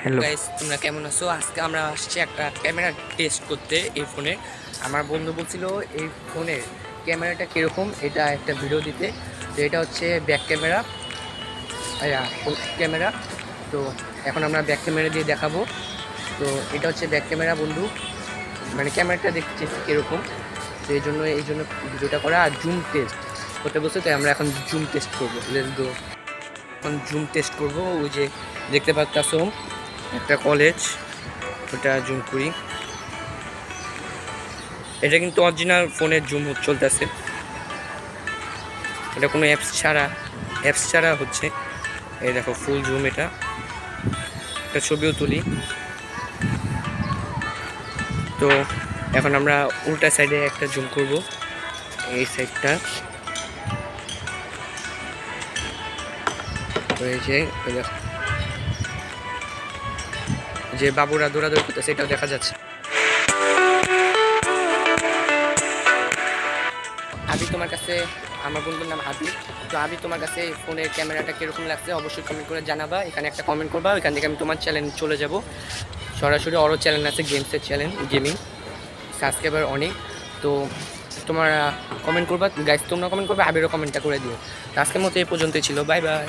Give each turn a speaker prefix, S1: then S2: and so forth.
S1: Hello
S2: guys, তোমরা কেমন আছো? আজকে আমরা আসছি একটা ক্যামেরা টেস্ট করতে এই ফোনে। আমার বন্ধু বলছিল এই ফোনের ক্যামেরাটা কীরকম, এটা একটা ভিডিও দিতে। তো এটা হচ্ছে ব্যাক ক্যামেরা, ক্যামেরা। তো এখন আমরা ব্যাক ক্যামেরা দিয়ে দেখাবো। তো এটা হচ্ছে ব্যাক ক্যামেরা বন্ধু, মানে ক্যামেরাটা দেখতে কীরকম। তো এই জন্য ভিডিওটা করা। আর জুম টেস্ট করতে বলছে, তাই আমরা এখন জুম টেস্ট করবো। Let's go. এখন জুম টেস্ট করবো। ওই যে দেখতে পাচ্ছ একটা কলেজ, ওটা জুম করি। এটা কিন্তু অরিজিনাল ফোনের জুম চলতেছে, এটা কোনো অ্যাপস ছাড়া হচ্ছে। এই দেখো ফুল জুম। এটা একটা ছবিও তুলি। তো এখন আমরা উল্টা সাইডে একটা জুম করব, এই সাইডটা। তো এই যে বাবুরা দৌড়াদৌড়ি করতেছে, এটাও দেখা যাচ্ছে। আবি, তোমার কাছে, আমার বন্ধুর নাম আবি। তো আবি, তোমার কাছে ফোনের ক্যামেরাটা কীরকম লাগছে অবশ্যই কমেন্ট করে জানাবা। এখানে একটা কমেন্ট করবা, এখান থেকে আমি তোমার চ্যানেল চলে যাব সরাসরি। আরও চ্যানেল আছে, গেমসের চ্যানেল, গেমিং, সাবস্ক্রাইবার অনেক। তো তোমরা কমেন্ট করবা গাইস, তোমরা কমেন্ট করবে, আবিরও কমেন্টটা করে দিও। তো আজকের মতো এই পর্যন্তই ছিল। Bye bye.